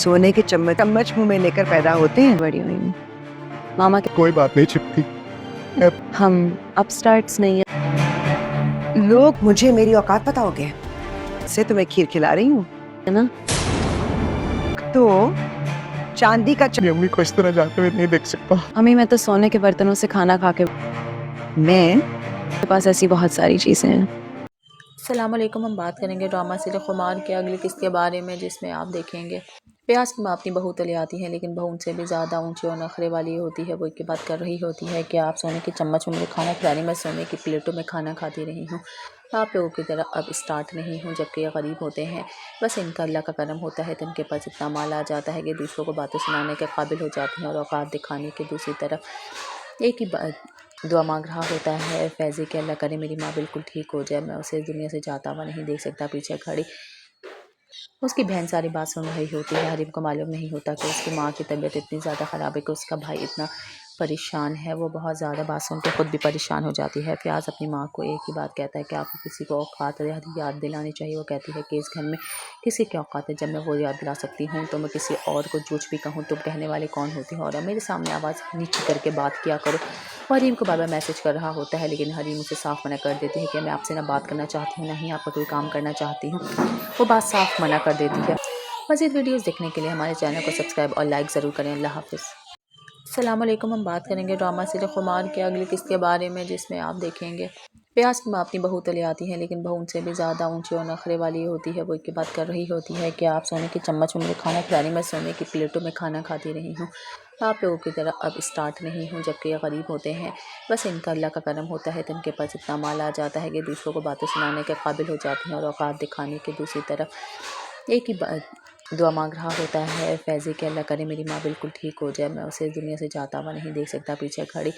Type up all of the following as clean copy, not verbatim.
सोने के चम्मच चम्मच मुंह में लेकर पैदा होते हैं। बड़ी हुई हूँ। मामा के कोई बात नहीं चिपकी। हम अपस्टार्ट्स नहीं है लोग मुझे मेरी औकात पता हो गया से तो मैं खीर खिला रही हूँ ना। तो चांदी का मेरी अम्मी को इस तरह जाते हुए नहीं देख सकता। अम्मी मैं तो सोने के बर्तनों से खाना खा के मैं मेरे पास ऐसी बहुत सारी चीज़ें हैं। अस्सलाम वालेकुम। हम बात करेंगे ड्रामा सीरियल खुमार के अगली किस्त के बारे में, जिसमें आप देखेंगे प्यास की माँ अपनी बहू तले आती है, लेकिन बहू उनसे भी ज़्यादा ऊंची और नखरे वाली होती है। वो एक बात कर रही होती है कि आप सोने की चम्मच में मुझे खाना खिला रही, मैं सोने की प्लेटों में खाना खाती रही हूँ, आप लोगों की तरह अब स्टार्ट नहीं हूँ। जबकि ये गरीब होते हैं, बस इनका अल्लाह का करम होता है तो इनके पास इतना माल आ जाता है कि दूसरों को बातें सुनाने के काबिल हो जाती हैं और औकात दिखाने के। दूसरी तरफ एक ही दुआ मांग रहा होता है फैज़ी कि अल्लाह करे मेरी माँ बिल्कुल ठीक हो जाए, मैं उसे इस दुनिया से जाता हुआ नहीं देख सकता। पीछे खड़ी उसकी बहन सारी बात सुन रही होती है। हरीम को मालूम नहीं होता कि उसकी माँ की तबीयत इतनी ज़्यादा ख़राब है कि उसका भाई इतना परेशान है। वो बहुत ज़्यादा बात सुन के ख़ुद भी परेशान हो जाती है। फ़याज़ अपनी माँ को एक ही बात कहता है कि आपको किसी को औकात याद दिलानी चाहिए। वो कहती है कि इस घर में किसी की औकात है, जब मैं वो याद दिला सकती हूँ तो मैं किसी और को झूठ भी कहूँ तुम कहने वाले कौन होती हो, और मेरे सामने आवाज़ नीचे करके बात किया करो। हरीम को बार बार मैसेज कर रहा होता है, लेकिन हरीम उसे साफ मना कर देती है कि मैं आपसे ना बात करना चाहती हूँ, ना ही आपका कोई काम करना चाहती हूँ। वो बात साफ मना कर देती है। मज़ीद वीडियोस देखने के लिए हमारे चैनल को सब्सक्राइब और लाइक ज़रूर करें। अल्लाह हाफ़िज़। अस्सलाम वालेकुम। हम बात करेंगे ड्रामा सीरियल खुमार के अगली किस्त के बारे में, जिसमें आप देखेंगे प्यास की माँ अपनी बहू तले आती है, लेकिन बहू उनसे भी ज़्यादा ऊंची और नखरे वाली होती है। वो एक बात कर रही होती है कि आप सोने की चम्मच में मुझे खाना खिला रही, मैं सोने की प्लेटों में खाना खाती रही हूँ, आप लोगों की तरह अब स्टार्ट नहीं हूँ। जबकि ये गरीब होते हैं, बस इनका अल्लाह का करम होता है तो इनके पास इतना माल आ जाता है कि दूसरों को बातें सुनाने के काबिल हो जाती हैं और औकात दिखाने के। दूसरी तरफ एक ही दुआ मांग रहा होता है फैज़ी कि अल्लाह करे मेरी माँ बिल्कुल ठीक हो जाए, मैं उसे इस दुनिया से जाता हुआ नहीं देख सकता। पीछे खड़ी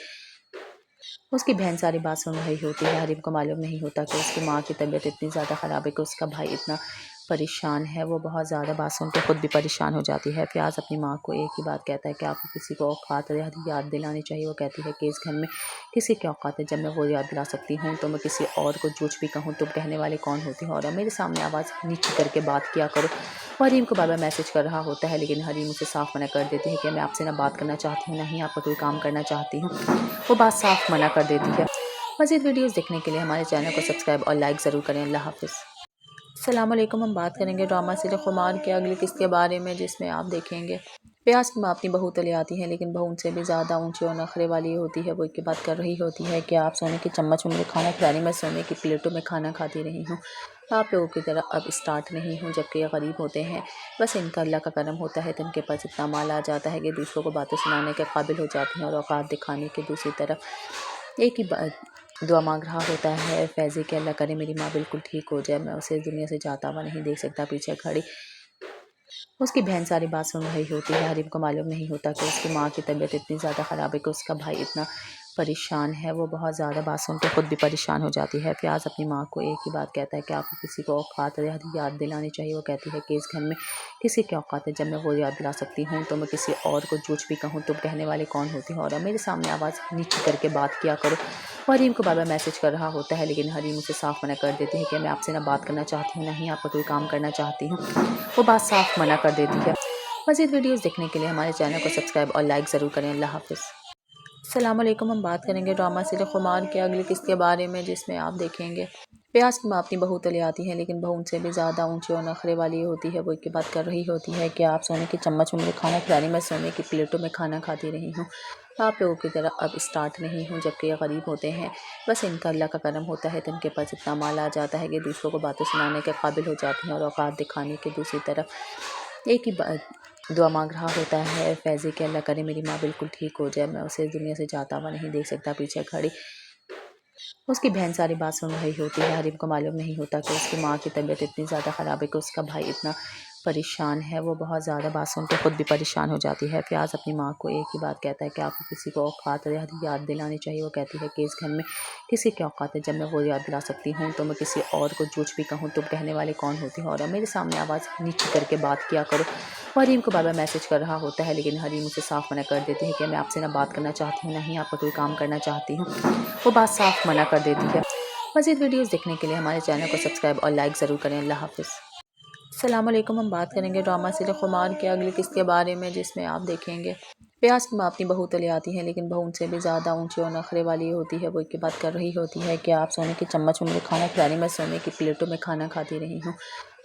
उसकी बहन सारी बात सुन रही होती है। हरीम को मालूम नहीं होता कि उसकी माँ की तबीयत इतनी ज़्यादा ख़राब है कि उसका भाई इतना परेशान है। वो बहुत ज़्यादा बात सुन के ख़ुद भी परेशान हो जाती है। फ़याज़ अपनी माँ को एक ही बात कहता है कि आपको किसी को औकात याद दिलानी चाहिए। वो कहती है कि इस घर में किसी की औकात है, जब मैं वो याद दिला सकती हूँ तो मैं किसी और को झूठ भी कहूँ तुम कहने वाले कौन होती हो, और मेरे सामने आवाज़ नीचे करके बात किया करो। हरीम को बार बार मैसेज कर रहा होता है, लेकिन हरीम उसे साफ मना कर देती है कि मैं आपसे ना बात करना चाहती हूँ, ना ही आपका कोई काम करना चाहती हूँ। वो बात साफ मना कर देती है। मज़ीद वीडियोस देखने के लिए हमारे चैनल को सब्सक्राइब और लाइक ज़रूर करें। अल्लाह हाफ़िज़। अस्सलाम वालेकुम। हम बात करेंगे ड्रामा सीरियल खुमार के अगली किस्त के बारे में, जिसमें आप देखेंगे प्यास की माँ अपनी बहू तले आती है, लेकिन बहू उनसे भी ज़्यादा ऊंची और नखरे वाली होती है। वो एक बात कर रही होती है कि आप सोने की चम्मच में मुझे खाना खिला रही, मैं सोने की प्लेटों में खाना खाती रही हूँ, आप लोगों की तरह अब स्टार्ट नहीं हूँ। जबकि ये गरीब होते हैं, बस इनका अल्लाह का करम होता है तो इनके पास इतना माल आ जाता है कि दूसरों को बातें सुनाने के काबिल हो जाती हैं और औकात दिखाने के। दूसरी तरफ एक ही दुआ मांग रहा होता है फैज़ी कि अल्लाह करे मेरी माँ बिल्कुल ठीक हो जाए, मैं उसे इस दुनिया से जाता हुआ नहीं देख सकता। पीछे खड़ी उसकी बहन सारी बात सुन रही होती है। हरीम को मालूम नहीं होता कि उसकी माँ की तबीयत इतनी ज़्यादा ख़राब है कि उसका भाई इतना परेशान है। वो बहुत ज़्यादा बात सुन के ख़ुद भी परेशान हो जाती है। फ़याज़ अपनी माँ को एक ही बात कहता है कि आपको किसी को औकात याद दिलानी चाहिए। वो कहती है कि इस घर में किसी की औकात है, जब मैं वो याद दिला सकती हूँ तो मैं किसी और को झूठ भी कहूँ तुम कहने वाले कौन होती हो, और मेरे सामने आवाज़ नीचे करके बात किया करो। हरीम को बार बार मैसेज कर रहा होता है, लेकिन हरीम उसे साफ मना कर देती है कि मैं आपसे ना बात करना चाहती हूँ, ना ही आपका कोई काम करना चाहती हूँ। वो बात साफ मना कर देती है। मज़ीद वीडियोस देखने के लिए हमारे चैनल को सब्सक्राइब और लाइक ज़रूर करें। अल्लाह हाफ़िज़। अस्सलाम वालेकुम। हम बात करेंगे ड्रामा सीरियल खुमार के अगली किस्त के बारे में, जिसमें आप देखेंगे प्यास की माँ अपनी बहू तले आती है, लेकिन बहू उनसे भी ज़्यादा ऊंची और नखरे वाली होती है। वो एक बात कर रही होती है कि आप सोने की चम्मच में मुझे खाना खिला रही, मैं सोने की प्लेटों में खाना खाती रही हूँ, आप लोगों की तरह अब स्टार्ट नहीं हूँ। जबकि ये गरीब होते हैं, बस इनका अल्लाह का करम होता है तो इनके पास इतना माल आ जाता है कि दूसरों को बातें सुनाने के काबिल हो जाती हैं और औकात दिखाने के। दूसरी तरफ एक ही दुआ मांग रहा होता है फैज़ी कि अल्लाह करे मेरी माँ बिल्कुल ठीक हो जाए, मैं उसे इस दुनिया से जाता हुआ नहीं देख सकता। पीछे खड़ी उसकी बहन सारी बात सुन रही होती है। हरीम को मालूम नहीं होता कि उसकी माँ की तबीयत इतनी ज़्यादा ख़राब है कि उसका भाई इतना परेशान है। वो बहुत ज़्यादा बात सुन के ख़ुद भी परेशान हो जाती है। फ़याज़ अपनी माँ को एक ही बात कहता है कि आपको किसी को औकात याद दिलानी चाहिए। वो कहती है कि इस घर में किसी की औकात है, जब मैं वो याद दिला सकती हूँ तो मैं किसी और को झूठ भी कहूँ तुम कहने वाले कौन होती हो, और मेरे सामने आवाज़ नीचे करके बात किया करो। हरीम को बार बार मैसेज कर रहा होता है, लेकिन हरीम उसे साफ मना कर देती है कि मैं आपसे ना बात करना चाहती हूँ, ना ही आपका कोई काम करना चाहती हूँ। वो बात साफ मना कर देती है। मज़ीद वीडियोस देखने के लिए हमारे चैनल को सब्सक्राइब और लाइक ज़रूर करें। अल्लाह हाफ़िज़। अस्सलाम वालेकुम। हम बात करेंगे ड्रामा सीरियल खुमार के अगली किस्त के बारे में, जिसमें आप देखेंगे प्यास की माँ अपनी बहू तले आती है, लेकिन बहू उनसे भी ज़्यादा ऊंची और नखरे वाली होती है। वो एक बात कर रही होती है कि आप सोने की चम्मच में मुझे खाना खिलाने, मैं सोने की प्लेटों में खाना खाती रही हूँ,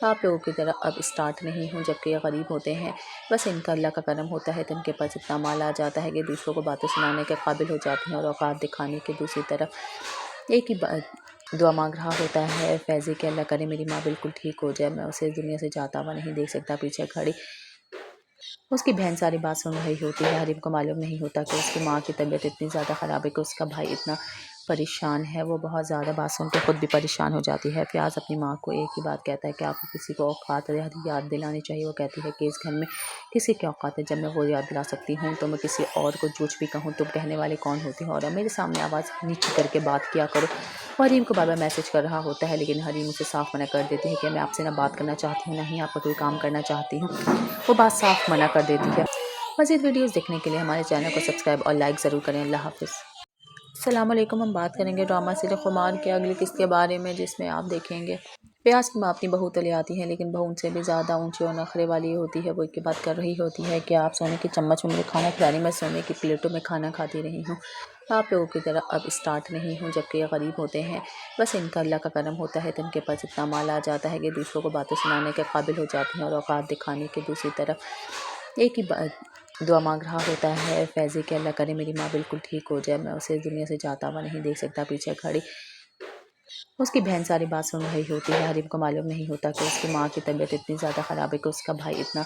आप लोगों की तरह अब स्टार्ट नहीं हूँ। जबकि ये गरीब होते हैं, बस इनका अल्लाह का करम होता है तो इनके पास इतना माल आ जाता है कि दूसरों को बातें सुनाने के काबिल हो जाते हैं और औकात दिखाने के। दूसरी तरफ एक ही दुआ मांग रहा होता है फैज़ी के अल्लाह करे मेरी माँ बिल्कुल ठीक हो जाए, मैं उसे इस दुनिया से जाता हुआ नहीं देख सकता। पीछे खड़ी उसकी बहन सारी बात सुन रही होती है। हरीम को मालूम नहीं होता कि उसकी माँ की तबीयत इतनी ज़्यादा ख़राब है कि उसका भाई इतना परेशान है। वो बहुत ज़्यादा बात सुन के ख़ुद भी परेशान हो जाती है। फ़याज़ अपनी माँ को एक ही बात कहता है कि आपको किसी को औकात याद दिलानी चाहिए। वो कहती है कि इस घर में किसी की औकात है, जब मैं वो याद दिला सकती हूँ तो मैं किसी और को झूठ भी कहूँ तुम कहने वाले कौन होती हो, और मेरे सामने आवाज़ नीचे करके बात किया करो। हरीम को बाबा मैसेज कर रहा होता है, लेकिन हरीम उसे साफ मना कर देती है कि मैं आपसे ना बात करना चाहती हूँ, ना ही आपका कोई काम करना चाहती हूँ। वो बात साफ मना कर देती है। मज़ीद वीडियोस देखने के लिए हमारे चैनल को सब्सक्राइब और लाइक ज़रूर करें। अल्लाह हाफ़िज़। अस्सलाम वालेकुम। हम बात करेंगे ड्रामा सीरियल खुमार के अगली किस्त के बारे में, जिसमें आप देखेंगे प्यास की माँ अपनी बहू तले आती है, लेकिन बहू उनसे भी ज़्यादा ऊंची और नखरे वाली होती है। वो एक बात कर रही होती है कि आप सोने की चम्मच में मुझे खाना खिलाने, मैं सोने की प्लेटों में खाना खाती रही हूँ, आप लोगों की तरह अब स्टार्ट नहीं हूँ। जबकि ये गरीब होते हैं, बस इनका अल्लाह का करम होता है तो इनके पास इतना माल आ जाता है कि दूसरों को बातें सुनाने के काबिल हो जाते हैं और औकात दिखाने के। दूसरी तरफ एक ही दुआ मांग रहा होता है फैज़ी के अल्लाह करे मेरी माँ बिल्कुल ठीक हो जाए, मैं उसे इस दुनिया से जाता हुआ नहीं देख सकता। पीछे खड़ी उसकी बहन सारी बात सुन रही होती है। हरीम को मालूम नहीं होता कि उसकी माँ की तबीयत इतनी ज़्यादा ख़राब है कि उसका भाई इतना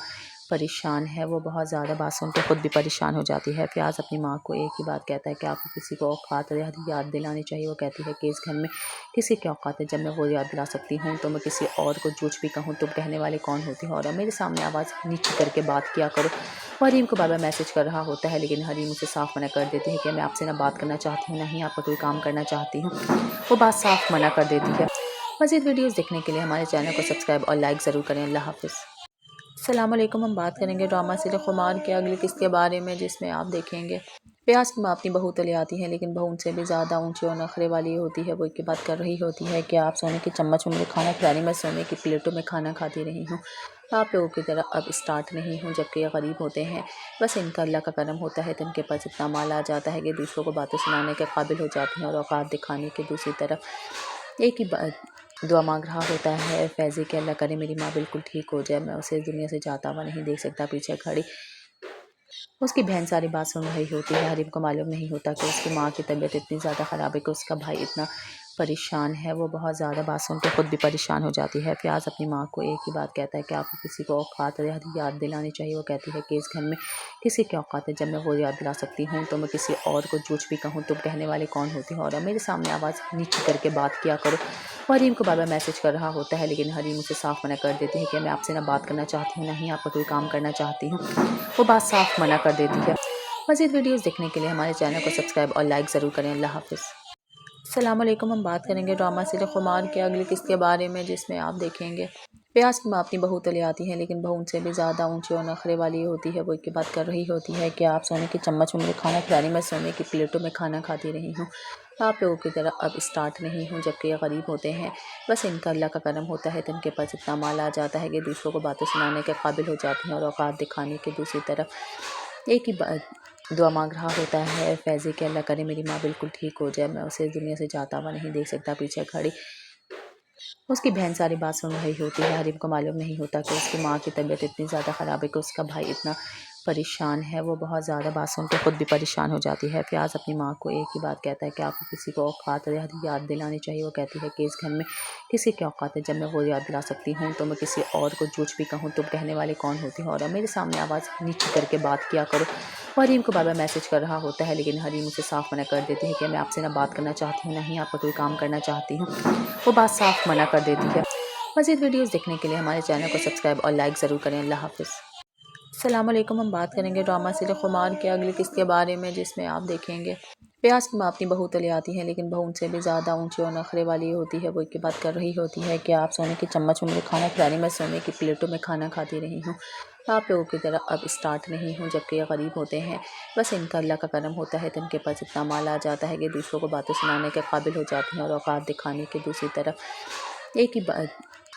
परेशान है। वो बहुत ज़्यादा बात सुन के ख़ुद भी परेशान हो जाती है। फ़याज़ अपनी माँ को एक ही बात कहता है कि आपको किसी को औकात याद दिलानी चाहिए। वो कहती है कि इस घर में किसी की औकात है, जब मैं वो याद दिला सकती हूँ तो मैं किसी और को झूठ भी कहूँ तुम कहने वाले कौन होती हो, और मेरे सामने आवाज़ नीचे करके बात किया करो। हरीम को बाबा मैसेज कर रहा होता है, लेकिन हरीम उसे साफ मना कर देती है कि मैं आपसे ना बात करना चाहती हूँ, ना ही आपका कोई काम करना चाहती हूँ। वो बात साफ मना कर देती है। मज़ीद वीडियोस देखने के लिए हमारे चैनल को सब्सक्राइब और लाइक ज़रूर करें। अल्लाह हाफ़िज़। अस्सलाम वालेकुम। हम बात करेंगे ड्रामा सीरियल खुमार के अगली किस्त के बारे में, जिसमें आप देखेंगे प्यास की माँ अपनी बहू तले आती है, लेकिन बहू उनसे भी ज़्यादा ऊंची और नखरे वाली होती है। वो एक बात कर रही होती है कि आप सोने की चम्मच में मुझे खाना खिलाने, मैं सोने की प्लेटों में खाना खाती रही हूँ, आप लोगों की तरह अब स्टार्ट नहीं हूँ। जबकि ये गरीब होते हैं, बस इनका अल्लाह का करम होता है तो इनके पास इतना माल आ जाता है कि दूसरों को बातें सुनाने के काबिल हो जाते हैं और औकात दिखाने के। दूसरी तरफ एक ही दुआ मांग रहा होता है फैज़ी के अल्लाह करे मेरी माँ बिल्कुल ठीक हो जाए, मैं उसे इस दुनिया से जाता हुआ नहीं देख सकता। पीछे खड़ी उसकी बहन सारी बात सुन रही होती है। हरीम को मालूम नहीं होता कि उसकी माँ की तबीयत इतनी ज़्यादा ख़राब है कि उसका भाई इतना परेशान है। वो बहुत ज़्यादा बात सुन के ख़ुद भी परेशान हो जाती है। फ़याज़ अपनी माँ को एक ही बात कहता है कि आपको किसी को औकात याद दिलानी चाहिए। वो कहती है कि इस घर में किसी की औकात है, जब मैं वो याद दिला सकती हूँ तो मैं किसी और को झूठ भी कहूँ तुम कहने वाले कौन होती हो, और मेरे सामने आवाज़ नीचे करके बात किया करो। हरीम को बाबा मैसेज कर रहा होता है, लेकिन हरीम उसे साफ मना कर देती है कि मैं आपसे ना बात करना चाहती हूँ, ना ही आपका कोई काम करना चाहती हूँ। वो बात साफ मना कर देती है। मज़ीद वीडियोस देखने के लिए हमारे चैनल को सब्सक्राइब और लाइक ज़रूर करें। अल्लाह हाफ़िज़। अस्सलाम वालेकुम। हम बात करेंगे ड्रामा सीरियल खुमार के अगली किस्त के बारे में, जिसमें आप देखेंगे प्यास की माँ अपनी बहू तले आती है, लेकिन बहू उनसे भी ज़्यादा ऊंची और नखरे वाली होती है। वो एक बात कर रही होती है कि आप सोने की चम्मच में मुझे खाना खिलाने, मैं सोने की प्लेटों में खाना खाती रही हूँ, आप लोगों की तरह अब स्टार्ट नहीं हूँ। जबकि ये गरीब होते हैं, बस इनका अल्लाह का करम होता है तो इनके पास इतना माल आ जाता है कि दूसरों को बातें सुनाने के काबिल हो जाते हैं और औकात दिखाने के। दूसरी तरफ एक ही दुआ मांग रहा होता है फैज़ी के अल्लाह करे मेरी माँ बिल्कुल ठीक हो जाए, मैं उसे इस दुनिया से जाता हुआ नहीं देख सकता। पीछे खड़ी उसकी बहन सारी बात सुन रही होती है। हरीम को मालूम नहीं होता कि उसकी माँ की तबीयत इतनी ज़्यादा ख़राब है कि उसका भाई इतना परेशान है। वो बहुत ज़्यादा बात सुन के ख़ुद भी परेशान हो जाती है। फ़याज़ अपनी माँ को एक ही बात कहता है कि आपको किसी को औकात याद दिलानी चाहिए। वो कहती है कि इस घर में किसी की औकात है, जब मैं वो याद दिला सकती हूँ तो मैं किसी और को झूठ भी कहूँ तुम कहने वाले कौन होती हो, और मेरे सामने आवाज़ नीचे करके बात किया करो। हरीम को बाबा मैसेज कर रहा होता है, लेकिन हरीम उसे साफ मना कर देती है कि मैं आपसे ना बात करना चाहती हूँ, ना ही आपका कोई काम करना चाहती हूँ। वो बात साफ मना कर देती है। मज़ीद वीडियोस देखने के लिए हमारे चैनल को सब्सक्राइब और लाइक ज़रूर करें। अल्लाह हाफ़िज़। अस्सलाम वालेकुम। हम बात करेंगे ड्रामा सीरियल खुमार के अगली किस्त के बारे में, जिसमें आप देखेंगे प्यास की माँ अपनी बहू तले आती है, लेकिन बहू उनसे भी ज़्यादा ऊंची और नखरे वाली होती है। वो एक बात कर रही होती है कि आप सोने की चम्मच में मुझे खाना खिलाने, मैं सोने की प्लेटों में खाना खाती रही हूँ, आप लोगों की तरह अब स्टार्ट नहीं हूँ। जबकि ये गरीब होते हैं, बस इनका अल्लाह का करम होता है तो इनके पास इतना माल आ जाता है कि दूसरों को बातें सुनाने के काबिल हो जाते हैं और औकात दिखाने के। दूसरी तरफ एक ही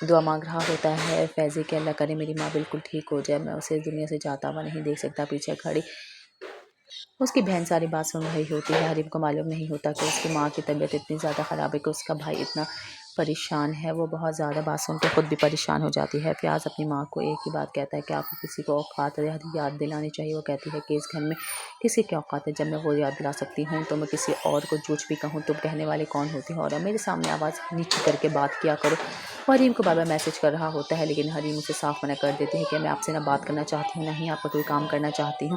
دعا مانگ رہا ہوتا ہے فیضی کہ اللہ کرے میری ماں بالکل ٹھیک ہو جائے، میں اسے اس دنیا سے جاتا ہوا نہیں دیکھ سکتا۔ پیچھے کھڑی اس کی بہن ساری بات سن رہی ہوتی ہے۔ حریم کو معلوم نہیں ہوتا کہ اس کی ماں کی طبیعت اتنی زیادہ خراب ہے کہ اس کا بھائی اتنا پریشان ہے۔ وہ بہت زیادہ بات سن کے خود بھی پریشان ہو جاتی ہے۔ فیاض اپنی ماں کو ایک ہی بات کہتا ہے کہ آپ کو کسی کو اوقات یاد دلانی چاہیے۔ وہ کہتی ہے کہ اس گھر میں کسی کے اوقات ہے، جب میں وہ یاد دلا سکتی ہوں تو میں کسی اور کو جھوٹ بھی کہوں تم کہنے والے کون ہوتی ہو، اور میرے سامنے آواز نیچی کر کے بات کیا کرو۔ حریم کو بابا میسج کر رہا ہوتا ہے، لیکن حریم اسے صاف منع کر دیتی ہے کہ میں آپ سے نہ بات کرنا چاہتی ہوں، نہ ہی آپ کا کوئی کام کرنا چاہتی ہوں۔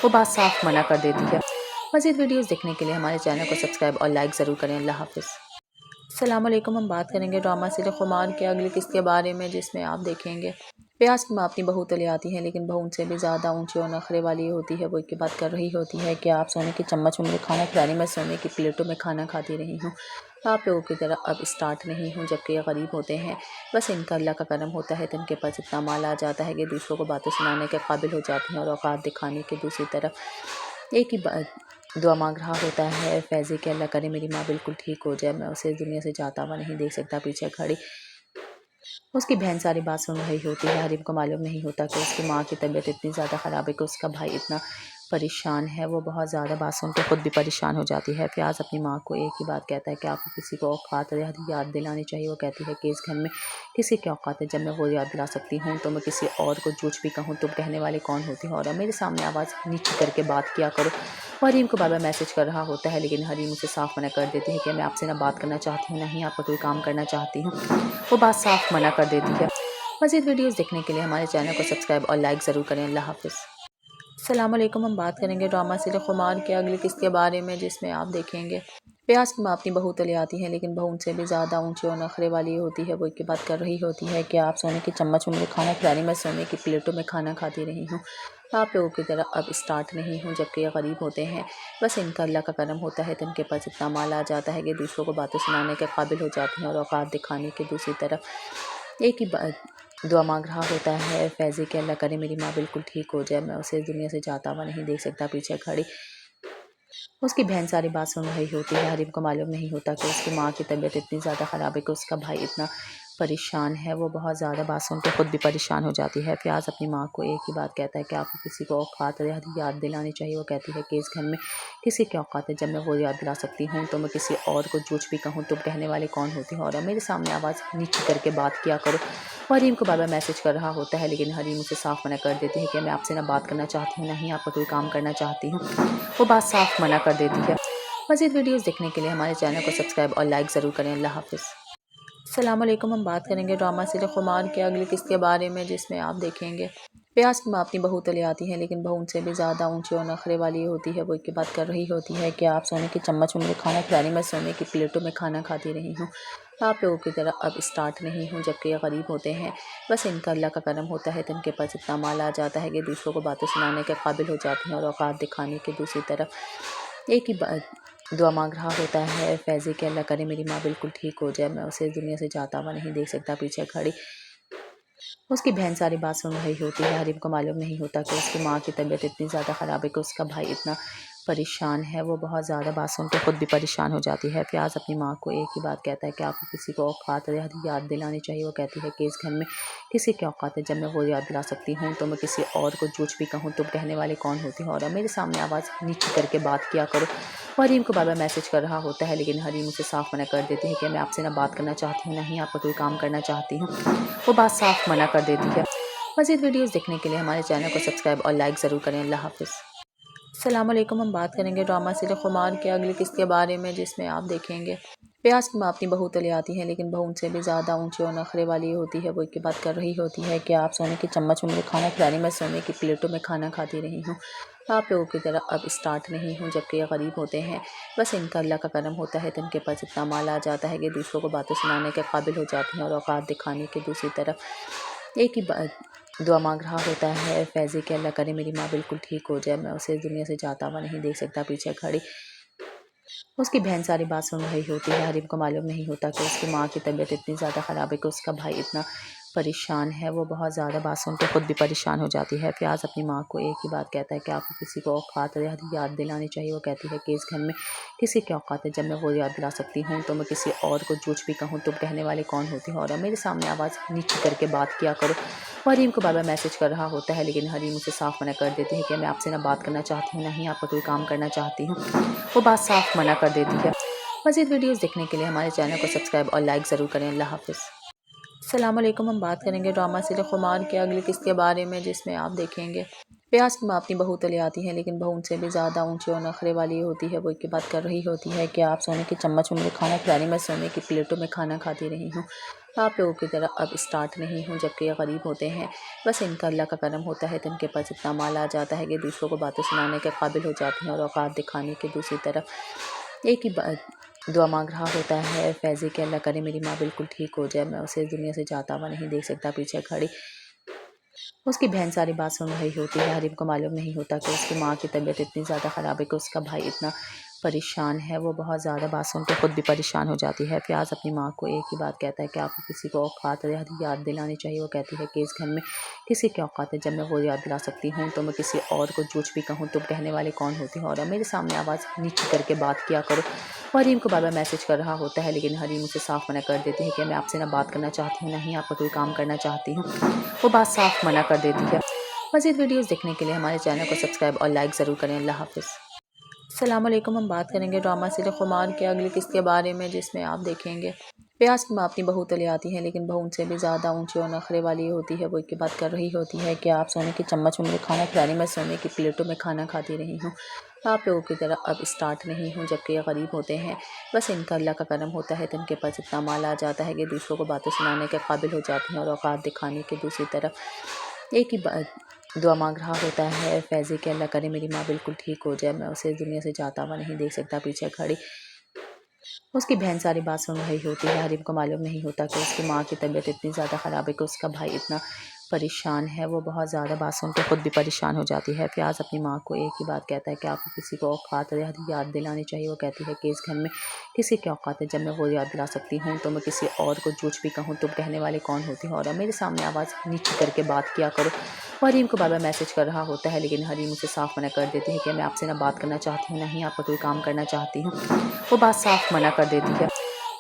وہ بات صاف منع کر دیتی ہے۔ مزید ویڈیوز دیکھنے کے لیے ہمارے چینل کو سبسکرائب اور لائک ضرور کریں۔ اللہ حافظ۔ السلام علیکم، ہم بات کریں گے ڈرامہ سیریل خمار کے اگلی قسط کے بارے میں، جس میں آپ دیکھیں گے پیاز کی ماں اپنی بہو تلے آتی ہے، لیکن بہو ان سے بھی زیادہ اونچی اور نخرے والی ہوتی ہے۔ وہ ایک کی بات کر رہی ہوتی ہے کہ آپ سونے کی چمچ میں مجھے کھانا کھلانی، میں سونے کی پلیٹوں میں کھانا کھاتی رہی ہوں، آپ لوگوں کی طرح اب اسٹارٹ نہیں ہوں۔ جبکہ یہ غریب ہوتے ہیں، بس ان کا اللہ کا کرم ہوتا ہے تو ان کے پاس اتنا مال آ جاتا ہے کہ دوسروں کو باتیں سنانے کے قابل ہو جاتے ہیں اور اوقات دکھانے کے۔ دوسری طرف ایک ہی دعا مانگ رہا ہوتا ہے فیضی کہ اللہ کرے میری ماں بالکل ٹھیک ہو جائے، میں اسے اس دنیا سے جاتا ہوا نہیں دیکھ سکتا۔ پیچھے کھڑی اس کی بہن ساری بات سن رہی ہوتی ہے۔ حریم کو معلوم نہیں ہوتا کہ اس کی ماں کی طبیعت اتنی زیادہ خراب ہے کہ اس کا بھائی اتنا پریشان ہے۔ وہ بہت زیادہ بات سن کے خود بھی پریشان ہو جاتی ہے۔ فیاض اپنی ماں کو ایک ہی بات کہتا ہے کہ آپ کو کسی کو اوقات یاد دلانی چاہیے۔ وہ کہتی ہے کہ اس گھر میں کسی کے اوقات ہے، جب میں وہ یاد دلا سکتی ہوں تو میں کسی اور کو جھوٹ بھی کہوں تم کہنے والے کون ہوتی ہو، اور میرے سامنے آواز نیچی کر کے بات کیا کرو۔ حریم کو بابا میسج کر رہا ہوتا ہے، لیکن حریم اسے صاف منع کر دیتی ہے کہ میں آپ سے نہ بات کرنا چاہتی ہوں، نہ ہی آپ کا کوئی کام کرنا چاہتی ہوں۔ وہ بات صاف منع کر دیتی ہے۔ مزید ویڈیوز دیکھنے کے لیے ہمارے چینل کو سبسکرائب اور لائک ضرور کریں۔ اللہ حافظ۔ السلام علیکم، ہم بات کریں گے ڈرامہ سیریل خمار کے اگلی قسط کے بارے میں، جس میں آپ دیکھیں گے پیاز کی ماں اپنی بہو تلے آتی ہے، لیکن بہو ان سے بھی زیادہ اونچی اور نخرے والی ہوتی ہے۔ وہ ایک کی بات کر رہی ہوتی ہے کہ آپ سونے کی چمچ میں مجھے کھانا کھلانی، میں سونے کی پلیٹوں میں کھانا کھاتی رہی ہوں، آپ لوگوں کی طرح اب اسٹارٹ نہیں ہوں۔ جبکہ یہ غریب ہوتے ہیں، بس ان کا اللہ کا کرم ہوتا ہے تو ان کے پاس اتنا مال آ جاتا ہے کہ دوسروں کو باتیں سنانے کے قابل ہو جاتے ہیں اور اوقات دکھانے کے۔ دوسری طرف ایک ہی دعا مانگ رہا ہوتا ہے فیضی کہ اللہ کرے میری ماں بالکل ٹھیک ہو جائے، میں اسے اس دنیا سے جاتا ہوا نہیں دیکھ سکتا۔ پیچھے کھڑی اس کی بہن ساری بات سن رہی ہوتی ہے۔ حریم کو معلوم نہیں ہوتا کہ اس کی ماں کی طبیعت اتنی زیادہ خراب ہے کہ اس کا بھائی اتنا پریشان ہے۔ وہ بہت زیادہ بات سن کے خود بھی پریشان ہو جاتی ہے۔ فیاض اپنی ماں کو ایک ہی بات کہتا ہے کہ آپ کو کسی کو اوقات یاد دلانی چاہیے۔ وہ کہتی ہے کہ اس گھر میں کسی کے اوقات ہے، جب میں وہ یاد دلا سکتی ہوں تو میں کسی اور کو جھوٹ بھی کہوں تم کہنے والے کون ہوتی ہو، اور میرے سامنے آواز نیچی کر کے بات کیا کرو۔ حریم کو بابا میسج کر رہا ہوتا ہے، لیکن حریم اسے صاف منع کر دیتی ہے کہ میں آپ سے نہ بات کرنا چاہتی ہوں، نہ ہی آپ کا کوئی کام کرنا چاہتی ہوں۔ وہ بات صاف منع کر دیتی ہے۔ مزید ویڈیوز دیکھنے کے لیے ہمارے چینل کو سبسکرائب اور لائک ضرور کریں۔ اللہ حافظ۔ السلام علیکم، ہم بات کریں گے ڈرامہ سیریل خمار کے اگلی قسط کے بارے میں، جس میں آپ دیکھیں گے پیاز کی ماں اپنی بہو تلے آتی ہے، لیکن بہو ان سے بھی زیادہ اونچی اور نخرے والی ہوتی ہے۔ وہ ایک کی بات کر رہی ہوتی ہے کہ آپ سونے کی چمچ میں مجھے کھانا کھلانی، میں سونے کی پلیٹوں میں کھانا کھاتی رہی ہوں، آپ لوگوں کی طرح اب اسٹارٹ نہیں ہوں۔ جبکہ یہ غریب ہوتے ہیں، بس ان کا اللہ کا کرم ہوتا ہے تو ان کے پاس اتنا مال آ جاتا ہے کہ دوسروں کو باتیں سنانے کے قابل ہو جاتے ہیں اور اوقات دکھانے کے۔ دوسری طرف ایک ہی دعا مانگ رہا ہوتا ہے فیضی کہ اللہ کرے میری ماں بالکل ٹھیک ہو جائے، میں اسے اس دنیا سے جاتا ہوا نہیں دیکھ سکتا۔ پیچھے کھڑی اس کی بہن ساری بات سن رہی ہوتی ہے۔ حریم کو معلوم نہیں ہوتا کہ اس کی ماں کی طبیعت اتنی زیادہ خراب ہے کہ اس کا بھائی اتنا پریشان ہے۔ وہ بہت زیادہ بات سن کے خود بھی پریشان ہو جاتی ہے۔ فیاض اپنی ماں کو ایک ہی بات کہتا ہے کہ آپ کو کسی کو اوقات یاد دلانی چاہیے۔ وہ کہتی ہے کہ اس گھر میں کسی کے اوقات ہے، جب میں وہ یاد دلا سکتی ہوں تو میں کسی اور کو جھوٹ بھی کہوں تم کہنے والے کون ہوتی ہو، اور میرے سامنے آواز نیچی کر کے بات کیا کرو۔ حریم کو بابا میسج کر رہا ہوتا ہے، لیکن حریم اسے صاف منع کر دیتی ہے کہ میں آپ سے نہ بات کرنا چاہتی ہوں، نہ ہی آپ کا کوئی کام کرنا چاہتی ہوں۔ وہ بات صاف منع کر دیتی ہے۔ مزید ویڈیوز دیکھنے کے لیے ہمارے چینل کو سبسکرائب اور لائک ضرور کریں۔ اللہ حافظ۔ السلام علیکم، ہم بات کریں گے ڈرامہ سیریل خمار کے اگلی قسط کے بارے میں، جس میں آپ دیکھیں گے پیاز کی ماں اپنی بہو تلے آتی ہے، لیکن بہو ان سے بھی زیادہ اونچی اور نخرے والی ہوتی ہے۔ وہ ایک کی بات کر رہی ہوتی ہے کہ آپ سونے کی چمچ میں مجھے کھانا کھلانی، میں سونے کی پلیٹوں میں کھانا کھاتی رہی ہوں، آپ لوگوں کی طرح اب اسٹارٹ نہیں ہوں۔ جبکہ یہ غریب ہوتے ہیں، بس ان کا اللہ کا کرم ہوتا ہے تو ان کے پاس اتنا مال آ جاتا ہے کہ دوسروں کو باتیں سنانے کے قابل ہو جاتے ہیں اور اوقات دکھانے کے۔ دوسری طرف ایک ہی دعا مانگ رہا ہوتا ہے فیضی کہ اللہ کرے میری ماں بالکل ٹھیک ہو جائے، میں اسے اس دنیا سے جاتا ہوا نہیں دیکھ سکتا۔ پیچھے کھڑی اس کی بہن ساری بات سن رہی ہوتی ہے۔ حریم کو معلوم نہیں ہوتا کہ اس کی ماں کی طبیعت اتنی زیادہ خراب ہے کہ اس کا بھائی اتنا परेशान है। वो बहुत ज़्यादा बात सुन के ख़ुद भी परेशान हो जाती है। फ़याज़ अपनी माँ को एक ही बात कहता है कि आपको किसी को औक़ात याद दिलानी चाहिए। वो कहती है कि इस घर में किसी की औक़ात है, जब मैं वो याद दिला सकती हूँ तो मैं किसी और को झूठ भी कहूँ तुम कहने वाले कौन होती हो, और मेरे सामने आवाज़ नीची करके बात किया करो। हरीम को बार-बार मैसेज कर रहा होता है, लेकिन हरीम उसे साफ़ मना कर देती है कि मैं आपसे ना बात करना चाहती हूँ, ना ही आपका कोई काम करना चाहती हूँ। वो बात साफ़ मना कर देती है। मज़ीद वीडियोज़ देखने के लिए हमारे चैनल को सब्सक्राइब और लाइक ज़रूर करें। अल्लाह हाफ़िज़। अस्सलामुअलैकुम। हम बात करेंगे ड्रामा सीरियल खुमार के अगली किस्त के बारे में, जिसमें आप देखेंगे फ़याज़ की माँ अपनी बहू तले आती है, लेकिन बहू उनसे भी ज़्यादा ऊंची और नखरे वाली होती है। वो एक ही बात कर रही होती है कि आप सोने की चम्मच में खाना खिलाने, मैं सोने की प्लेटों में खाना खाती रही हूँ। आप लोगों की तरह अब स्टार्ट नहीं हूँ। जबकि ये गरीब होते हैं, बस इनका अल्लाह का करम होता है तो इनके पास इतना माल आ जाता है कि दूसरों को बातें सुनाने के काबिल हो जाती हैं और औकात दिखाने के। दूसरी तरफ एक ही दुआ मांग रहा होता है फैज़ी के अल्लाह करे मेरी माँ बिल्कुल ठीक हो जाए, मैं उसे इस दुनिया से जाता हुआ नहीं देख सकता। पीछे खड़ी उसकी बहन सारी बात सुन रही होती है। हरीम को मालूम नहीं होता कि उसकी माँ की तबीयत इतनी ज़्यादा ख़राब है कि उसका भाई इतना परेशान है। वो बहुत ज़्यादा बात सुन के ख़ुद भी परेशान हो जाती है। फ़याज़ अपनी माँ को एक ही बात कहता है कि आपको किसी को औक़ात याद दिलानी चाहिए। वो कहती है कि इस घर में किसी की औक़ात है, जब मैं वो याद दिला सकती हूँ तो मैं किसी और को झूठ भी कहूँ तुम कहने वाले कौन होती हो, और मेरे सामने आवाज़ नीची करके बात किया करो। हरीम को बार-बार मैसेज कर रहा होता है, लेकिन हरीम उसे साफ़ मना कर देती है कि मैं आपसे ना बात करना चाहती हूँ, ना ही आपका कोई काम करना चाहती हूँ। वो बात साफ़ मना कर देती है। मज़ीद वीडियोज़ देखने के लिए हमारे चैनल को सब्सक्राइब और लाइक ज़रूर करें। अल्लाह हाफ़िज़। अस्सलामुअलैकुम। हम बात करेंगे ड्रामा सीरियल खुमार के अगली किस्त के बारे में, जिसमें आप देखेंगे फ़याज़ की माँ अपनी बहू तले आती है, लेकिन बहू उनसे भी ज़्यादा ऊंची और नखरे वाली होती है। वो एक ही बात कर रही होती है कि आप सोने की चम्मच में खाना खिलाने, मैं सोने की प्लेटों में खाना खाती रही हूँ। आप लोगों की तरह अब स्टार्ट नहीं हूँ। जबकि ये गरीब होते हैं, बस इनका अल्लाह का करम होता है तो इनके पास इतना माल आ जाता है कि दूसरों को बातें सुनाने के काबिल हो जाती हैं और औकात दिखाने के। दूसरी तरफ एक ही दुआ मांग रहा होता है फैज़ी के अल्लाह करे मेरी माँ बिल्कुल ठीक हो जाए, मैं उसे इस दुनिया से जाता हुआ नहीं देख सकता। पीछे खड़ी उसकी बहन सारी बात सुन रही होती है। हरीम को मालूम नहीं होता कि उसकी माँ की तबीयत इतनी ज़्यादा ख़राब है कि उसका भाई इतना परेशान है। वो बहुत ज़्यादा बात सुन के ख़ुद भी परेशान हो जाती है। फ़याज़ अपनी माँ को एक ही बात कहता है कि आपको किसी को औक़ात याद दिलानी चाहिए। वो कहती है कि इस घर में किसी की औक़ात है, जब मैं वो याद दिला सकती हूँ तो मैं किसी और को झूठ भी कहूँ तुम कहने वाले कौन होती हो, और मेरे सामने आवाज़ नीची करके बात किया करो। हरीम को बार-बार मैसेज कर रहा होता है, लेकिन हरीम उसे साफ़ मना कर देती है कि मैं आपसे ना बात करना चाहती हूँ, ना ही आपका कोई काम करना चाहती हूँ। वो बात साफ़ मना कर देती है।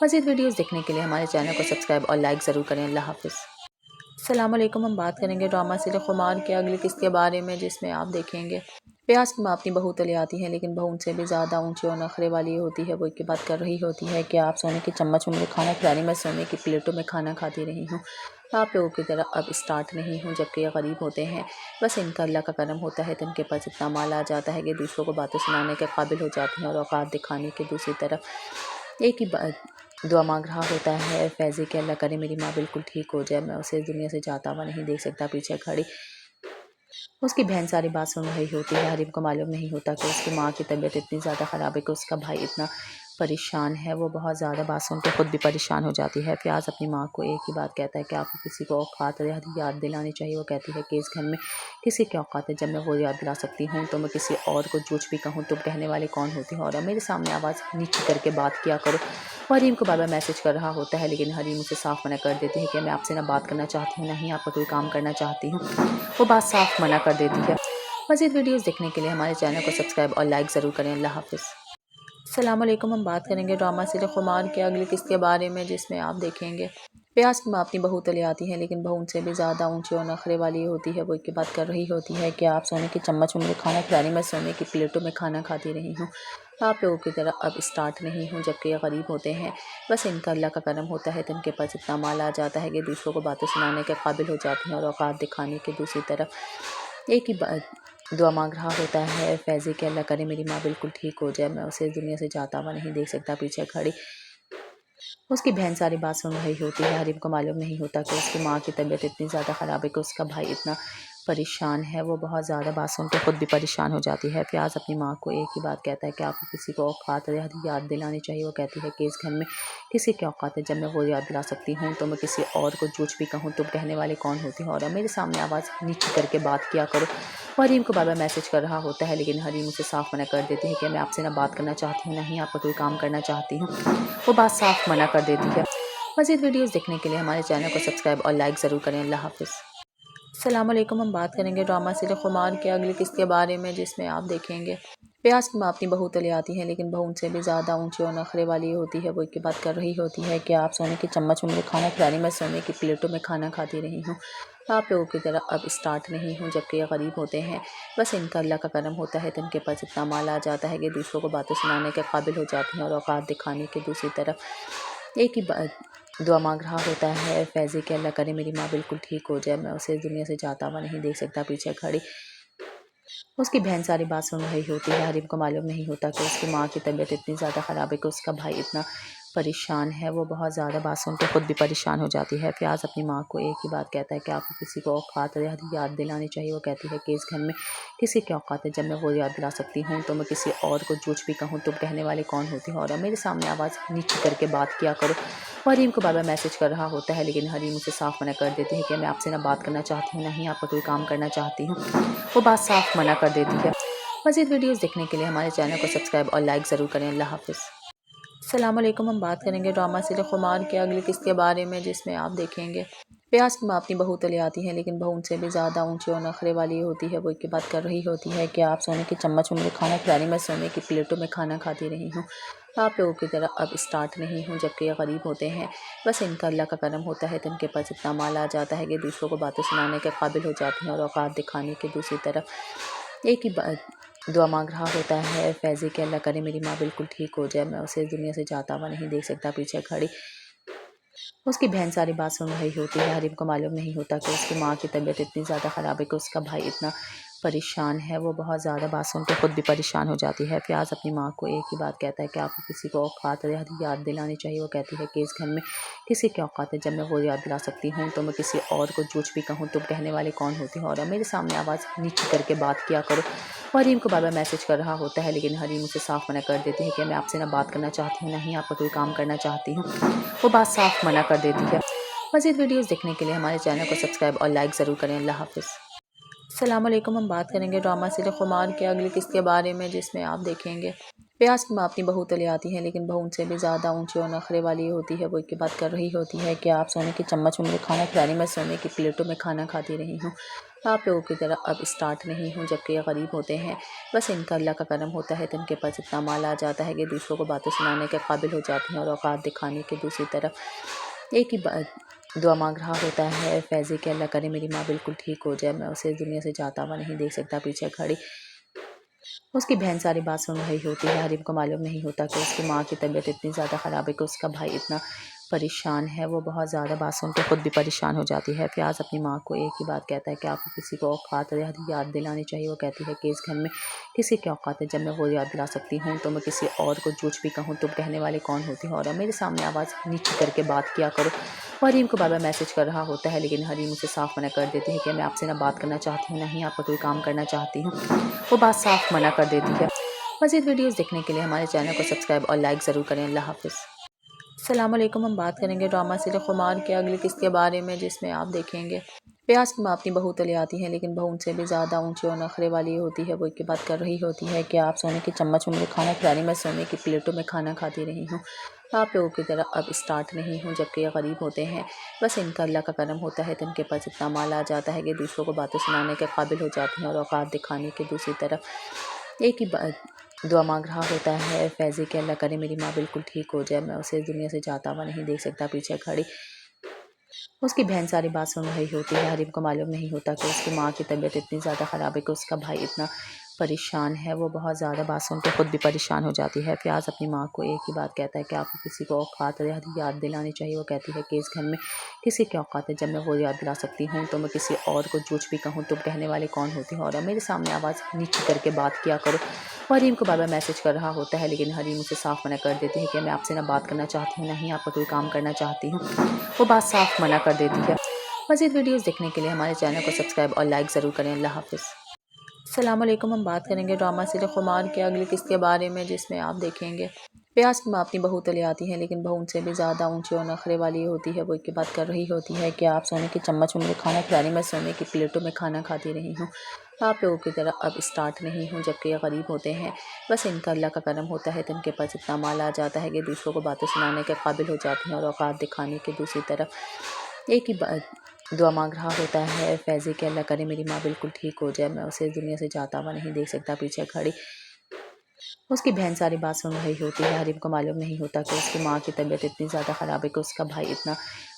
मज़ीद वीडियोज़ देखने के लिए हमारे चैनल को सब्सक्राइब और लाइक ज़रूर करें। अल्लाह हाफ़िज़। अस्सलामुअलैकुम। हम बात करेंगे ड्रामा सीरियल खुमार के अगली किस्त के बारे में, जिसमें आप देखेंगे फ़याज़ की माँ अपनी बहू तले आती है, लेकिन बहू उनसे भी ज़्यादा ऊंची और नखरे वाली होती है। वो एक ही बात कर रही होती है कि आप सोने की चम्मच में खाना खिलाने, मैं सोने की प्लेटों में खाना खाती रही हूँ। आप लोगों की तरह अब स्टार्ट नहीं हूँ। जबकि ये गरीब होते हैं, बस इनका अल्लाह का करम होता है तो इनके पास इतना माल आ जाता है कि दूसरों को बातें सुनाने के काबिल हो जाती हैं और औकात दिखाने के। दूसरी तरफ एक ही दुआ मांग रहा होता है फैज़ी के अल्लाह करे मेरी माँ बिल्कुल ठीक हो जाए, मैं उसे इस दुनिया से जाता हुआ नहीं देख सकता। पीछे खड़ी उसकी बहन सारी बात सुन रही होती है। हरीम को मालूम नहीं होता कि उसकी माँ की तबीयत इतनी ज़्यादा ख़राब है कि उसका भाई इतना परेशान है। वो बहुत ज़्यादा बात सुन के ख़ुद भी परेशान हो जाती है। फ़याज़ अपनी माँ को एक ही बात कहता है कि आपको किसी को औक़ात याद दिलानी चाहिए। वो कहती है कि इस घर में किसी की औक़ात है, जब मैं वो याद दिला सकती हूँ तो मैं किसी और को झूठ भी कहूँ तुम कहने वाले कौन होती हो, और मेरे सामने आवाज़ नीची करके बात किया करो। हरीम को बार-बार मैसेज कर रहा होता है, लेकिन हरीम उसे साफ़ मना कर देती है कि मैं आपसे ना बात करना चाहती हूँ, ना ही आपका कोई काम करना चाहती हूँ। वो बात साफ़ मना कर देती है। मज़ीद वीडियोज़ देखने के लिए हमारे चैनल को सब्सक्राइब और लाइक ज़रूर करें। अल्लाह हाफ़िज़। अस्सलामुअलैकुम। हम बात करेंगे ड्रामा सीरियल खुमार के अगली किस्त के बारे में, जिसमें आप देखेंगे फ़याज़ की माँ अपनी बहू तले आती है, लेकिन बहू उनसे भी ज़्यादा ऊंची और नखरे वाली होती है। वो एक ही बात कर रही होती है कि आप सोने की चम्मच में खाना खिलाने, मैं सोने की प्लेटों में खाना खाती रही हूँ। आप लोगों की तरह अब स्टार्ट नहीं हूँ। जबकि ये गरीब होते हैं, बस इनका अल्लाह का करम होता है तो इनके पास इतना माल आ जाता है कि दूसरों को बातें सुनाने के काबिल हो जाती हैं और औकात दिखाने के। दूसरी तरफ एक ही दुआ मांग रहा होता है फैज़ी के अल्लाह करे मेरी माँ बिल्कुल ठीक हो जाए, मैं उसे इस दुनिया से जाता हुआ नहीं देख सकता। पीछे खड़ी उसकी बहन सारी बात सुन रही होती है। हरीम को मालूम नहीं होता कि उसकी माँ की तबीयत इतनी ज़्यादा ख़राब है कि उसका भाई इतना परेशान है। वो बहुत ज़्यादा बात सुन के ख़ुद भी परेशान हो जाती है। फ़याज़ अपनी माँ को एक ही बात कहता है कि आपको किसी को औक़ात याद दिलानी चाहिए। वो कहती है कि इस घर में किसी की औक़ात है, जब मैं वो याद दिला सकती हूँ तो मैं किसी और को झूठ भी कहूँ तुम कहने वाले कौन होती हो, और मेरे सामने आवाज़ नीची करके बात किया करो। हरीम को बार-बार मैसेज कर रहा होता है, लेकिन हरीम उसे साफ़ मना कर देती है कि मैं आपसे ना बात करना चाहती हूँ, ना ही आपका कोई काम करना चाहती हूँ। वो बात साफ़ मना कर देती है। मज़ीद वीडियोज़ देखने के लिए हमारे चैनल को सब्सक्राइब और लाइक ज़रूर करें। अल्लाह हाफ़िज़। अस्सलाम वालेकुम। हम बात करेंगे ड्रामा सीरियल खुमार के अगली किस्त के बारे में, जिसमें आप देखेंगे प्यास की माँ अपनी बहू तले आती है, लेकिन बहू उनसे भी ज़्यादा ऊंची और नखरे वाली होती है। वो एक बात कर रही होती है कि आप सोने की चम्मच में मुझे खाना खिला रही, मैं सोने की प्लेटों में खाना खाती रही हूँ, आप लोगों की तरह अब स्टार्ट नहीं हूँ। जबकि ये गरीब होते हैं, बस इनका अल्लाह का करम होता है तो इनके पास इतना माल आ जाता है कि दूसरों को बातें सुनाने के काबिल हो जाती हैं और औकात दिखाने के दूसरी तरफ एक ही दुआ मांग रहा होता है फैज़ी के अल्लाह करे मेरी माँ बिल्कुल ठीक हो जाए, मैं उसे इस दुनिया से जाता हुआ नहीं देख सकता। पीछे खड़ी उसकी बहन सारी बात सुन रही होती है। हरीम को मालूम नहीं होता कि उसकी माँ की तबीयत इतनी ज़्यादा ख़राब है कि उसका भाई इतना परेशान है। वो बहुत ज़्यादा बात सुन के ख़ुद भी परेशान हो जाती है। फ़याज़ अपनी माँ को एक ही बात कहता है कि आपको किसी को औकात याद दिलानी चाहिए। वो कहती है कि इस घर में किसी की औकात है, जब मैं वो याद दिला सकती हूँ तो मैं किसी और को झूठ भी कहूँ तुम कहने वाले कौन होती हो, और मेरे सामने आवाज़ नीचे करके बात किया करो। हरीम को बाबा मैसेज कर रहा होता है, लेकिन हरीम उसे साफ मना कर देती है कि मैं आपसे ना बात करना चाहती हूँ, ना ही आपका कोई काम करना चाहती हूँ। वो बात साफ मना कर देती है। मज़ीद वीडियोज़ देखने के लिए हमारे चैनल को सब्सक्राइब और लाइक ज़रूर करें। अल्लाह हाफ़िज़। अस्सलाम वालेकुम। हम बात करेंगे ड्रामा सीरियल खुमार के अगली किस्त के बारे में, जिसमें आप देखेंगे प्यास की माँ अपनी बहू तले आती है, लेकिन बहू उनसे भी ज़्यादा ऊंची और नखरे वाली होती है। वो एक बात कर रही होती है कि आप सोने की चम्मच में मुझे खाना खिला रही, मैं सोने की प्लेटों में खाना खाती रही हूँ, आप लोगों की तरह अब स्टार्ट नहीं हूँ। जबकि ये गरीब होते हैं, बस इनका अल्लाह का करम होता है तो इनके पास इतना माल आ जाता है कि दूसरों को बातें सुनाने के काबिल हो जाती हैं और औकात दिखाने के दूसरी तरफ एक ही दुआ मांग रहा होता है फैज़ी के अल्लाह करे मेरी माँ बिल्कुल ठीक हो जाए, मैं उसे इस दुनिया से जाता हुआ नहीं देख सकता। पीछे खड़ी उसकी बहन सारी बात सुन रही होती है। हरीम को मालूम नहीं होता कि उसकी माँ की तबीयत इतनी ज़्यादा ख़राब है कि उसका भाई इतना परेशान है। वो बहुत ज़्यादा बात सुन के ख़ुद भी परेशान हो जाती है। फ़याज़ अपनी माँ को एक ही बात कहता है कि आपको किसी को औकात याद दिलानी चाहिए। वो कहती है कि इस घर में किसी की औकात है, जब मैं वो याद दिला सकती हूँ तो मैं किसी और को झूठ भी कहूँ तुम कहने वाले कौन होती हो, और मेरे सामने आवाज़ नीचे करके बात किया करो। हरीम को बाबा मैसेज कर रहा होता है, लेकिन हरीम उसे साफ मना कर देती है कि मैं आपसे ना बात करना चाहती हूँ, ना ही आपका कोई काम करना चाहती हूँ। वो बात साफ मना कर देती है। मज़ीद वीडियोज़ देखने के लिए हमारे चैनल को सब्सक्राइब और लाइक ज़रूर करें। अल्लाह हाफ़िज़। अस्सलाम वालेकुम। हम बात करेंगे ड्रामा सीरियल खुमार के अगली किस्त के बारे में, जिसमें आप देखेंगे प्यास की माँ अपनी बहू तले आती है, लेकिन बहू उनसे भी ज़्यादा ऊंची और नखरे वाली होती है। वो एक बात कर रही होती है कि आप सोने की चम्मच में मुझे खाना खिला रही, मैं सोने की प्लेटों में खाना खाती रही हूँ, आप लोगों की तरह अब स्टार्ट नहीं हूँ। जबकि ये गरीब होते हैं, बस इनका अल्लाह का करम होता है तो इनके पास इतना माल आ जाता है कि दूसरों को बातें सुनाने के काबिल हो जाती हैं और औकात दिखाने के दूसरी तरफ एक ही दुआ मांग रहा होता है फैज़ी के अल्लाह करे मेरी माँ बिल्कुल ठीक हो जाए, मैं उसे इस दुनिया से जाता हुआ नहीं देख सकता। पीछे खड़ी उसकी बहन सारी बात सुन रही होती है। हरीम को मालूम नहीं होता कि उसकी माँ की तबीयत इतनी ज़्यादा ख़राब है कि उसका भाई इतना परेशान है। वो बहुत ज़्यादा बात सुन के ख़ुद भी परेशान हो जाती है। फ़याज़ अपनी माँ को एक ही बात कहता है कि आपको किसी को औकात याद दिलानी चाहिए। वो कहती है कि इस घर में किसी की औकात है, जब मैं वो याद दिला सकती हूँ तो मैं किसी और को झूठ भी कहूँ तुम कहने वाले कौन होती हो, और मेरे सामने आवाज़ नीचे करके बात किया करो। हरीम को बाबा मैसेज कर रहा होता है, लेकिन हरीम उसे साफ मना कर देती है कि मैं आपसे ना बात करना चाहती हूँ, ना ही आपका कोई काम करना चाहती हूँ। वो बात साफ मना कर देती है। मज़ीद वीडियोज़ देखने के लिए हमारे चैनल को सब्सक्राइब और लाइक ज़रूर करें। अल्लाह हाफ़िज़। अस्सलाम वालेकुम। हम बात करेंगे ड्रामा सीरियल खुमार के अगली किस्त के बारे में, जिसमें आप देखेंगे प्यास की माँ अपनी बहू तले आती है, लेकिन बहू उनसे भी ज़्यादा ऊंची और नखरे वाली होती है। वो एक बात कर रही होती है कि आप सोने की चम्मच में मुझे खाना खिला रही, मैं सोने की प्लेटों में खाना खाती रही हूँ, आप लोगों की तरह अब स्टार्ट नहीं हूँ। जबकि ये गरीब होते हैं, बस इनका अल्लाह का करम होता है तो इनके पास इतना माल आ जाता है कि दूसरों को बातें सुनाने के काबिल हो जाती हैं और औकात दिखाने के दूसरी तरफ एक ही दुआ मांग रहा होता है फैज़ी के अल्लाह करे मेरी माँ बिल्कुल ठीक हो जाए, मैं उसे इस दुनिया से जाता हुआ नहीं देख सकता। पीछे खड़ी उसकी बहन सारी बात सुन रही होती है। हरीम को मालूम नहीं होता कि उसकी माँ की तबीयत इतनी ज़्यादा ख़राब है कि उसका भाई इतना परेशान है। वो बहुत ज़्यादा बात सुन के ख़ुद भी परेशान हो जाती है। फ़याज़ अपनी माँ को एक ही बात कहता है कि आपको किसी को औकात याद दिलानी चाहिए। वो कहती है कि इस घर में किसी की औकात है, जब मैं वो याद दिला सकती हूँ तो मैं किसी और को झूठ भी कहूँ तुम कहने वाले कौन होती हो, और मेरे सामने आवाज़ नीचे करके बात किया करो। हरीम को बाबा मैसेज कर रहा होता है, लेकिन हरीम उसे साफ मना कर देती है कि मैं आपसे ना बात करना चाहती हूँ, ना ही आपका कोई काम करना चाहती हूँ। वो बात साफ मना कर देती है। मज़ीद वीडियोज़ देखने के लिए हमारे चैनल को सब्सक्राइब और लाइक ज़रूर करें। अल्लाह हाफ़िज़। अस्सलाम वालेकुम। हम बात करेंगे ड्रामा सीरियल खुमार के अगली किस्त के बारे में, जिसमें आप देखेंगे प्यास की माँ अपनी बहू तले आती है, लेकिन बहू उनसे भी ज़्यादा ऊंची और नखरे वाली होती है। वो एक बात कर रही होती है कि आप सोने की चम्मच में मुझे खाना खिला रही, मैं सोने की प्लेटों में खाना खाती रही हूँ। आप लोगों की तरह अब स्टार्ट नहीं हूँ, जबकि ये गरीब होते हैं। बस इनका अल्लाह का करम होता है तो इनके पास इतना माल आ जाता है कि दूसरों को बातें सुनाने के काबिल हो जाती हैं और औकात दिखाने के दूसरी तरफ एक ही दुआ मांग रहा होता है फैज़ी कि अल्लाह करे मेरी माँ बिल्कुल ठीक हो जाए, मैं उसे इस दुनिया से जाता हुआ नहीं देख सकता। पीछे खड़ी उसकी बहन सारी बात सुन रही होती है। हरीम को मालूम नहीं होता कि उसकी माँ की तबीयत इतनी ज़्यादा ख़राब है कि उसका भाई इतना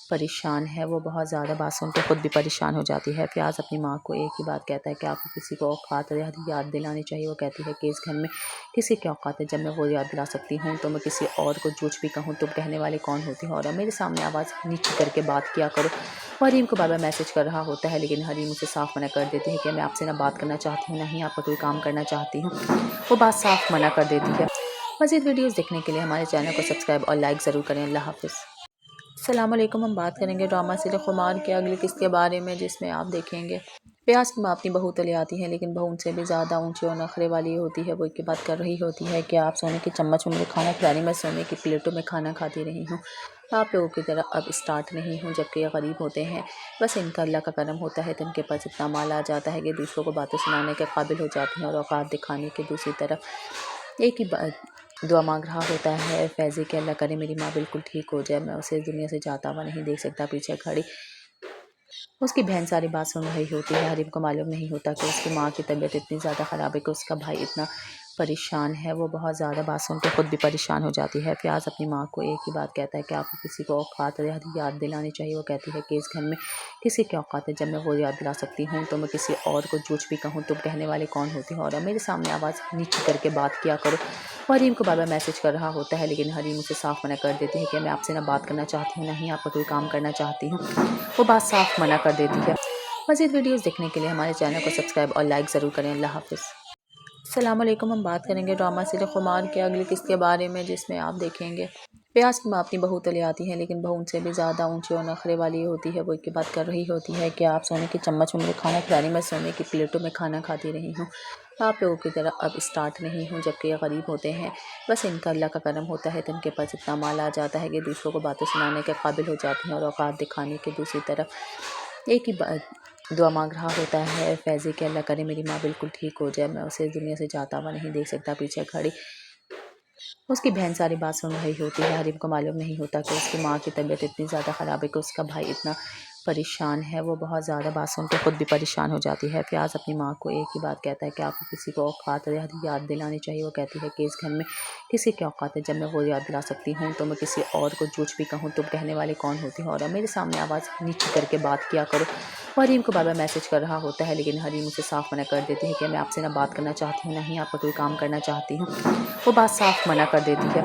परेशान है। वो बहुत ज़्यादा बात सुन के ख़ुद भी परेशान हो जाती है। फ़याज़ अपनी माँ को एक ही बात कहता है कि आपको किसी को औकात याद दिलानी चाहिए। वो कहती है कि इस घर में किसी की औकात है, जब मैं वो याद दिला सकती हूँ तो मैं किसी और को झूठ भी कहूँ तुम कहने वाले कौन होती हो, और मेरे सामने आवाज़ नीची करके बात किया करो। वो हरीम को बार बार मैसेज कर रहा होता है, लेकिन हरीम उसे साफ मना कर देती है कि मैं आपसे ना बात करना चाहती हूँ, ना ही आपका कोई काम करना चाहती हूँ। वो बात साफ मना कर देती है। मज़ीद वीडियोज़ देखने के लिए हमारे चैनल को सब्सक्राइब और लाइक ज़रूर करें। अल्लाह हाफ़िज़। अस्सलाम वालेकुम। हम बात करेंगे ड्रामा सीरियल खुमार के अगली किस्त के बारे में, जिसमें आप देखेंगे प्यास की माँ अपनी बहू तले आती है, लेकिन बहू उनसे भी ज़्यादा ऊंची और नखरे वाली होती है। वो एक बात कर रही होती है कि आप सोने की चम्मच में मुझे खाना खिला रही, मैं सोने की प्लेटों में खाना खाती रही हूँ। आप लोगों की तरह अब स्टार्ट नहीं हूँ, जबकि ये गरीब होते हैं। बस इनका अल्लाह का करम होता है तो इनके पास इतना माल आ जाता है कि दूसरों को बातें सुनाने के काबिल हो जाती हैं और औकात दिखाने के दूसरी तरफ एक ही दुआ मांग रहा होता है फैज़ी कि अल्लाह करे मेरी माँ बिल्कुल ठीक हो जाए, मैं उसे इस दुनिया से जाता हुआ नहीं देख सकता। पीछे खड़ी उसकी बहन सारी बात सुन रही होती है। हरीम को मालूम नहीं होता कि उसकी माँ की तबीयत इतनी ज़्यादा ख़राब है कि उसका भाई इतना परेशान है। वो बहुत ज़्यादा बात सुन के ख़ुद भी परेशान हो जाती है। फ़याज़ अपनी माँ को एक ही बात कहता है कि आपको किसी को औकात याद दिलानी चाहिए। वो कहती है कि इस घर में किसी की औकात है, जब मैं वो याद दिला सकती हूँ तो मैं किसी और को झूठ भी कहूँ तुम कहने वाले कौन होती हो, और मेरे सामने आवाज़ नीची करके बात किया करो। वो हरीम को बार बार मैसेज कर रहा होता है, लेकिन हरीम उसे साफ मना कर देती है कि मैं आपसे ना बात करना चाहती हूँ, ना ही आपका कोई काम करना चाहती हूँ। वो बात साफ मना कर देती है। मज़ीद वीडियोज़ देखने के लिए हमारे चैनल को सब्सक्राइब और लाइक ज़रूर करें। अल्लाह हाफ़िज़। अस्सलाम वालेकुम। हम बात करेंगे ड्रामा सीरियल खुमार के अगली किस्त के बारे में, जिसमें आप देखेंगे प्यास की माँ अपनी बहू तले आती है, लेकिन बहू उनसे भी ज़्यादा ऊंची और नखरे वाली होती है। वो एक बात कर रही होती है कि आप सोने की चम्मच में मुझे खाना खिला रही, मैं सोने की प्लेटों में खाना खाती रही हूँ। आप लोगों की तरह अब स्टार्ट नहीं हूँ, जबकि ये गरीब होते हैं। बस इनका अल्लाह का करम होता है तो इनके पास इतना माल आ जाता है कि दूसरों को बातें सुनाने के काबिल हो जाती हैं और औकात दिखाने के दूसरी तरफ एक ही दुआ मांग रहा होता है फैज़ी कि अल्लाह करे मेरी माँ बिल्कुल ठीक हो जाए, मैं उसे इस दुनिया से जाता हुआ नहीं देख सकता। पीछे खड़ी उसकी बहन सारी बात सुन रही होती है। हरीम को मालूम नहीं होता कि उसकी माँ की तबीयत इतनी ज़्यादा ख़राब है कि उसका भाई इतना परेशान है। वो बहुत ज़्यादा बात सुन के ख़ुद भी परेशान हो जाती है। फ़याज़ अपनी माँ को एक ही बात कहता है कि आपको किसी को औकात याद दिलानी चाहिए। वो कहती है कि इस घर में किसी की औकात है, जब मैं वो याद दिला सकती हूँ तो मैं किसी और को झूठ भी कहूँ तुम कहने वाले कौन होती हो, और मेरे सामने आवाज़ नीची करके बात किया करो। वो हरीम को बार बार मैसेज कर रहा होता है, लेकिन हरीम उसे साफ मना कर देती है कि मैं आपसे ना बात करना चाहती हूँ, ना ही आपका कोई काम करना चाहती हूँ। वो बात साफ मना कर देती है।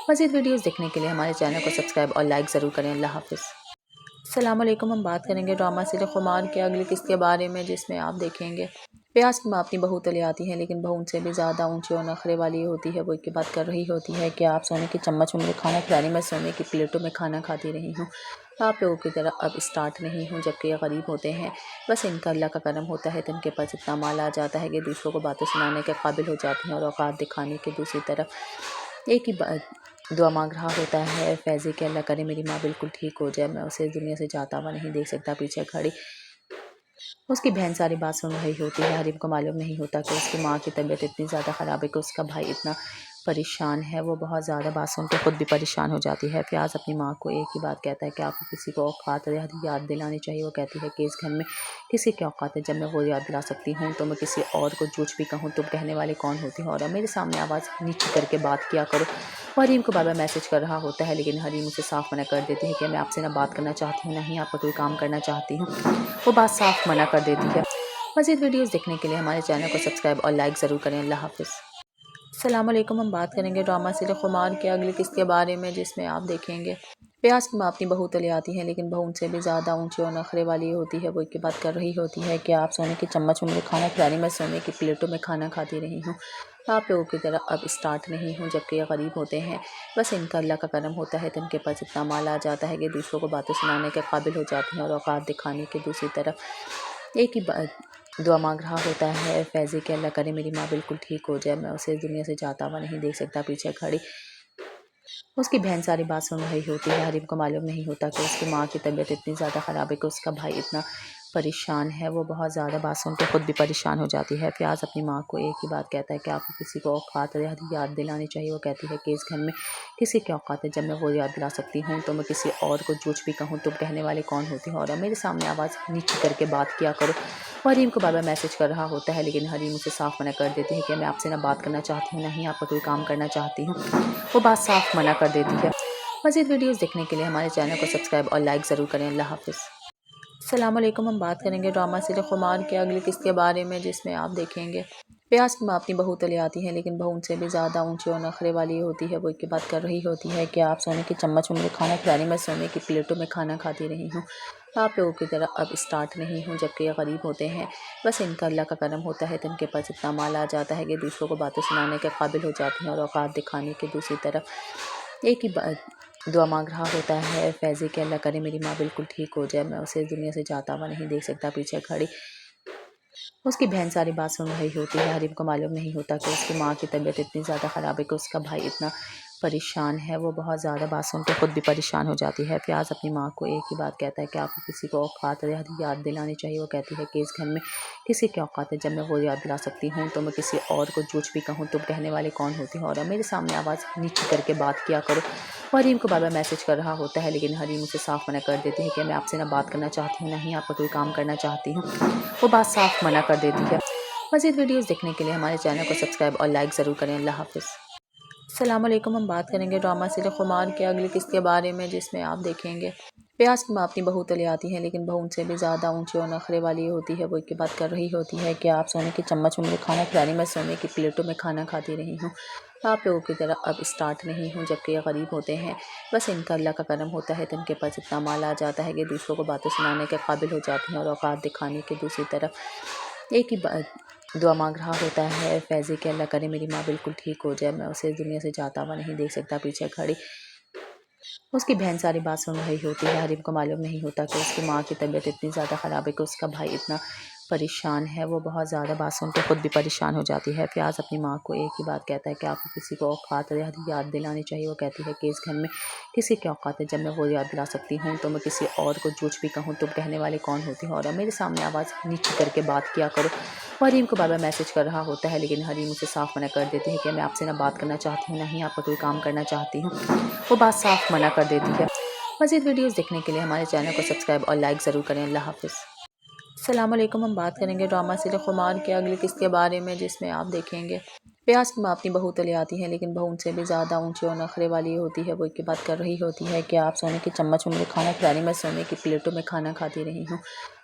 मज़ीद वीडियोज़ देखने के लिए हमारे चैनल को सब्सक्राइब और लाइक ज़रूर करें। अल्लाह हाफ़िज़। अस्सलाम वालेकुम। हम बात करेंगे ड्रामा सीरियल खुमार के अगली किस्त के बारे में, जिसमें आप देखेंगे प्यास की माँ अपनी बहू तले आती है, लेकिन बहू उनसे भी ज़्यादा ऊंची और नखरे वाली होती है। वो एक बात कर रही होती है कि आप सोने की चम्मच में मुझे खाना खिला रही, मैं सोने की प्लेटों में खाना खाती रही हूँ। आप लोगों की तरह अब स्टार्ट नहीं हूँ, जबकि ये गरीब होते हैं। बस इनका अल्लाह का करम होता है तो इनके पास इतना माल आ जाता है कि दूसरों को बातें सुनाने के काबिल हो जाती हैं और औकात दिखाने के दूसरी तरफ एक ही दुआ मांग रहा होता है फैज़ी कि अल्लाह करे मेरी माँ बिल्कुल ठीक हो जाए, मैं उसे इस दुनिया से जाता हुआ नहीं देख सकता। पीछे खड़ी उसकी बहन सारी बात सुन रही होती है। हरीम को मालूम नहीं होता कि उसकी माँ की तबीयत इतनी ज़्यादा ख़राब है कि उसका भाई इतना परेशान है। वो बहुत ज़्यादा बात सुन के ख़ुद भी परेशान हो जाती है। फ़याज़ अपनी माँ को एक ही बात कहता है कि आपको किसी को औकात याद दिलानी चाहिए। वो कहती है कि इस घर में किसी की औकात है, जब मैं वो याद दिला सकती हूँ तो मैं किसी और को झूठ भी कहूँ तुम कहने वाले कौन होती हो, और मेरे सामने आवाज़ नीची करके बात किया करो। वो हरीम को बार बार मैसेज कर रहा होता है, लेकिन हरीम उसे साफ मना कर देती है कि मैं आपसे ना बात करना चाहती हूँ, ना ही आपका कोई काम करना चाहती हूँ। वो बात साफ मना कर देती है। मज़ीद वीडियोज़ देखने के लिए हमारे चैनल को सब्सक्राइब और लाइक ज़रूर करें। अल्लाह हाफ़िज़। अस्सलाम वालेकुम। हम बात करेंगे ड्रामा सीरियल खुमार के अगली किस्त के बारे में, जिसमें आप देखेंगे प्यास की माँ अपनी बहू तले आती है, लेकिन बहू उनसे भी ज़्यादा ऊंची और नखरे वाली होती है। वो एक बात कर रही होती है कि आप सोने की चम्मच में मुझे खाना खिला रही, मैं सोने की प्लेटों में खाना खाती रही हूँ। आप लोगों की तरह अब स्टार्ट नहीं हूँ, जबकि ये गरीब होते हैं। बस इनका अल्लाह का करम होता है तो इनके पास इतना माल आ जाता है कि दूसरों को बातें सुनाने के काबिल हो जाती हैं और औकात दिखाने के दूसरी तरफ एक ही दुआ मांग रहा होता है फैज़ी कि अल्लाह करे मेरी माँ बिल्कुल ठीक हो जाए, मैं उसे इस दुनिया से जाता हुआ नहीं देख सकता। पीछे खड़ी اس کی بہن ساری بات سن رہی ہوتی ہے، حریم کو معلوم نہیں ہوتا کہ اس کی ماں کی طبیعت اتنی زیادہ خراب ہے کہ اس کا بھائی اتنا پریشان ہے۔ وہ بہت زیادہ بات سن کے خود بھی پریشان ہو جاتی ہے۔ فیاض اپنی ماں کو ایک ہی بات کہتا ہے کہ آپ کو کسی کو اوقات یاد دلانی چاہیے۔ وہ کہتی ہے کہ اس گھر میں کسی کے اوقات ہے، جب میں وہ یاد دلا سکتی ہوں تو میں کسی اور کو جھوٹ بھی کہوں تم کہنے والے کون ہوتی ہو، اور میرے سامنے آواز نیچی کر کے بات کیا کرو۔ وہ حریم کو بار بار میسج کر رہا ہوتا ہے، لیکن حریم اسے صاف منع کر دیتی ہے کہ میں آپ سے نہ بات کرنا چاہتی ہوں، نہ ہی آپ کا کوئی کام کرنا چاہتی ہوں۔ وہ بات صاف منع کر دیتی ہے۔ مزید ویڈیوز دیکھنے کے لیے ہمارے چینل کو سبسکرائب اور لائک ضرور کریں۔ اللہ حافظ۔ السلام علیکم، ہم بات کریں گے ڈرامہ سیریل خمار کے اگلی قسط کے بارے میں، جس میں آپ دیکھیں گے پیاز کی ماں اپنی بہو تلے آتی ہے، لیکن بہو ان سے بھی زیادہ اونچی اور نخرے والی ہوتی ہے۔ وہ ایک کی بات کر رہی ہوتی ہے کہ آپ سونے کی چمچ میں مجھے کھانا کھلا رہی، میں سونے کی پلیٹوں میں کھانا کھاتی رہی ہوں، آپ لوگوں کی طرح اب اسٹارٹ نہیں ہوں۔ جبکہ یہ غریب ہوتے ہیں، بس ان کا اللہ کا کرم ہوتا ہے تو ان کے پاس اتنا مال آ جاتا ہے کہ دوسروں کو باتیں سنانے کے قابل ہو جاتی ہیں اور اوقات دکھانے کے۔ دوسری طرف ایک ہی دعا مانگ رہا ہوتا ہے فیضی کہ اللہ کرے میری ماں بالکل ٹھیک ہو جائے، میں اسے اس دنیا سے جاتا ہوا نہیں دیکھ سکتا۔ پیچھے کھڑی اس کی بہن ساری بات سن رہی ہوتی ہے۔ حریم کو معلوم نہیں ہوتا کہ اس کی ماں کی طبیعت اتنی زیادہ خراب ہے کہ اس کا بھائی اتنا پریشان ہے۔ وہ بہت زیادہ بات سن کے خود بھی پریشان ہو جاتی ہے۔ فیاض اپنی ماں کو ایک ہی بات کہتا ہے کہ آپ کو کسی کو اوقات یاد دلانی چاہیے۔ وہ کہتی ہے کہ اس گھر میں کسی کے اوقات ہے، جب میں وہ یاد دلا سکتی ہوں تو میں کسی اور کو جھوٹ بھی کہوں تم کہنے والے کون ہوتی ہو، اور میرے سامنے آواز نیچی کر کے بات کیا کرو۔ وہ حریم کو بار بار میسج کر رہا ہوتا ہے، لیکن حریم اسے صاف منع کر دیتی ہے کہ میں آپ سے نہ بات کرنا چاہتی ہوں، نہ ہی آپ کا کوئی کام کرنا چاہتی ہوں۔ وہ بات صاف منع کر دیتی ہے۔ مزید ویڈیوز دیکھنے کے لیے ہمارے چینل کو سبسکرائب اور لائک ضرور کریں۔ اللہ حافظ۔ السلام علیکم، ہم بات کریں گے ڈرامہ سیریل خمار کے اگلی قسط کے بارے میں، جس میں آپ دیکھیں گے پیاز کی ماں اپنی بہو تلے آتی ہے، لیکن بہو ان سے بھی زیادہ اونچی اور نخرے والی ہوتی ہے۔ وہ ایک کی بات کر رہی ہوتی ہے کہ آپ سونے کی چمچ میں مجھے کھانا کھلا رہی، میں سونے کی پلیٹوں میں کھانا کھاتی رہی ہوں، آپ لوگوں کی طرح اب اسٹارٹ نہیں ہوں۔ جبکہ یہ غریب ہوتے ہیں، بس ان کا اللہ کا کرم ہوتا ہے تو ان کے پاس اتنا مال آ جاتا ہے کہ دوسروں کو باتیں سنانے کے قابل ہو جاتی ہیں اور اوقات دکھانے کے۔ دوسری طرف ایک ہی دعا مانگ رہا ہوتا ہے فیضی کہ اللہ کرے میری ماں بالکل ٹھیک ہو جائے، میں اسے اس دنیا سے جاتا ہوا نہیں دیکھ سکتا۔ پیچھے کھڑی اس کی بہن ساری بات سن رہی ہوتی ہے۔ حریم کو معلوم نہیں ہوتا کہ اس کی ماں کی طبیعت اتنی زیادہ خراب ہے کہ اس کا بھائی اتنا پریشان ہے۔ وہ بہت زیادہ بات سن کے خود بھی پریشان ہو جاتی ہے۔ فیاض اپنی ماں کو ایک ہی بات کہتا ہے کہ آپ کو کسی کو اوقات یاد دلانی چاہیے۔ وہ کہتی ہے کہ اس گھر میں کسی کے اوقات ہے، جب میں وہ یاد دلا سکتی ہوں تو میں کسی اور کو جھوٹ بھی کہوں تم کہنے والے کون ہوتی ہو، اور میرے سامنے آواز نیچی کر کے بات کیا کرو۔ وہ حریم کو بار بار میسج کر رہا ہوتا ہے، لیکن حریم اسے صاف منع کر دیتی ہے کہ میں آپ سے نہ بات کرنا چاہتی ہوں، نہ ہی آپ کا کوئی کام کرنا چاہتی ہوں۔ وہ بات صاف منع کر دیتی ہے۔ مزید ویڈیوز دیکھنے کے لیے ہمارے چینل کو سبسکرائب اور لائک ضرور کریں۔ اللہ حافظ۔ السلام علیکم، ہم بات کریں گے ڈرامہ سیریل خمار کے اگلی قسط کے بارے میں، جس میں آپ دیکھیں گے پیاز کی ماں اپنی بہو تلے آتی ہے، لیکن بہو ان سے بھی زیادہ اونچی اور نخرے والی ہوتی ہے۔ وہ ایک کی بات کر رہی ہوتی ہے کہ آپ سونے کی چمچ میں مجھے کھانا کھلا رہی، میں سونے کی پلیٹوں میں کھانا کھاتی رہی ہوں،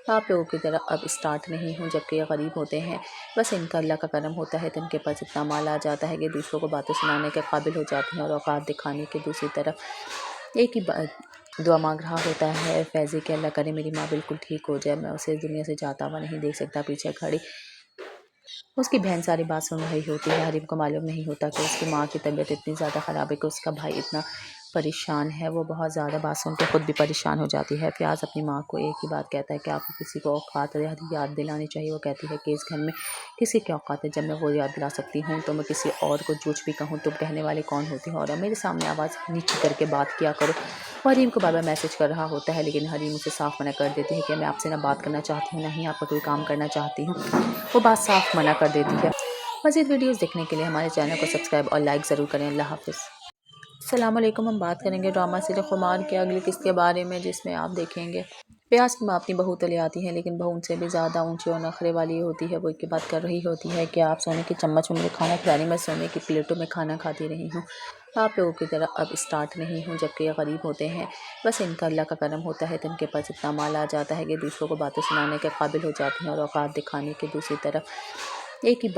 آپ لوگوں کی طرح اب اسٹارٹ نہیں ہوں۔ جبکہ یہ غریب ہوتے ہیں، بس ان کا اللہ کا کرم ہوتا ہے تو ان کے پاس اتنا مال آ جاتا ہے کہ دوسروں کو باتیں سنانے کے قابل ہو جاتی ہیں اور اوقات دکھانے کے۔ دوسری طرف ایک ہی دعا مانگ رہا ہوتا ہے فیضی کہ اللہ کرے میری ماں بالکل ٹھیک ہو جائے، میں اسے اس دنیا سے جاتا ہوا نہیں دیکھ سکتا۔ پیچھے کھڑی اس کی بہن ساری بات سن رہی ہوتی ہے۔ حریم کو معلوم نہیں ہوتا کہ اس کی ماں کی طبیعت اتنی زیادہ خراب ہے کہ اس کا بھائی اتنا پریشان ہے۔ وہ بہت زیادہ بات سن کے خود بھی پریشان ہو جاتی ہے۔ فیاض اپنی ماں کو ایک ہی بات کہتا ہے کہ آپ کو کسی کو اوقات یاد دلانی چاہیے۔ وہ کہتی ہے کہ اس گھر میں کسی کے اوقات ہے، جب میں وہ یاد دلا سکتی ہوں تو میں کسی اور کو جھوٹ بھی کہوں تم کہنے والے کون ہوتی ہو، اور میرے سامنے آواز نیچی کر کے بات کیا کرو۔ وہ حریم کو بار بار میسج کر رہا ہوتا ہے، لیکن حریم اسے صاف منع کر دیتی ہے کہ میں آپ سے نہ بات کرنا چاہتی ہوں، نہ ہی آپ کا کوئی کام کرنا چاہتی ہوں۔ وہ بات صاف منع کر دیتی ہے۔ مزید ویڈیوز دیکھنے کے لیے ہمارے چینل کو سبسکرائب اور لائک ضرور کریں۔ اللہ حافظ۔ السلام علیکم، ہم بات کریں گے ڈرامہ سیریل خمار کے اگلی قسط کے بارے میں، جس میں آپ دیکھیں گے پیاز کی ماں اپنی بہو تلے آتی ہے، لیکن بہو ان سے بھی زیادہ اونچی اور نخرے والی ہوتی ہے۔ وہ ایک کی بات کر رہی ہوتی ہے کہ آپ سونے کی چمچ میں مجھے کھانا کھلا رہی، میں سونے کی پلیٹوں میں کھانا کھاتی رہی ہوں، آپ لوگوں کی طرح اب اسٹارٹ نہیں ہوں۔ جبکہ یہ غریب ہوتے ہیں، بس ان کا اللہ کا کرم ہوتا ہے تو ان کے پاس اتنا مال آ جاتا ہے کہ دوسروں کو باتیں سنانے کے قابل ہو جاتی ہیں اور اوقات دکھانے کے۔ دوسری طرف ایک ہی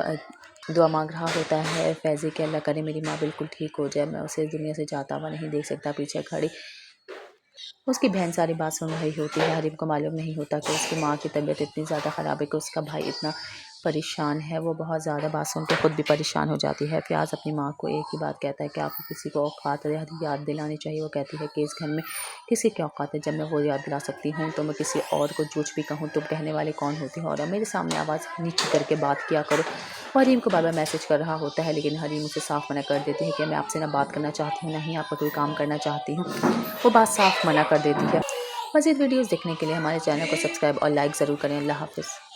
دعا مانگ رہا ہوتا ہے فیضی کہ اللہ کرے میری ماں بالکل ٹھیک ہو جائے، میں اسے اس دنیا سے جاتا ہوا نہیں دیکھ سکتا۔ پیچھے کھڑی اس کی بہن ساری بات سن رہی ہوتی ہے۔ حریم کو معلوم نہیں ہوتا کہ اس کی ماں کی طبیعت اتنی زیادہ خراب ہے کہ اس کا بھائی اتنا پریشان ہے، وہ بہت زیادہ بات سن کے خود بھی پریشان ہو جاتی ہے۔ فیاض اپنی ماں کو ایک ہی بات کہتا ہے کہ آپ کو کسی کو اوقات یاد دلانی چاہیے۔ وہ کہتی ہے کہ اس گھر میں کسی کے اوقات ہے، جب میں وہ یاد دلا سکتی ہوں تو میں کسی اور کو جھوٹ بھی کہوں تم کہنے والے کون ہوتی ہو، اور میرے سامنے آواز نیچی کر کے بات کیا کرو۔ حریم کو بار بار میسج کر رہا ہوتا ہے، لیکن حریم اسے صاف منع کر دیتی ہے کہ میں آپ سے نہ بات کرنا چاہتی ہوں، نہ ہی آپ کا کوئی کام کرنا چاہتی ہوں۔ وہ بات صاف منع کر دیتی ہے۔ مزید ویڈیوز دیکھنے کے لیے ہمارے چینل کو سبسکرائب اور لائک ضرور کریں۔ اللہ حافظ۔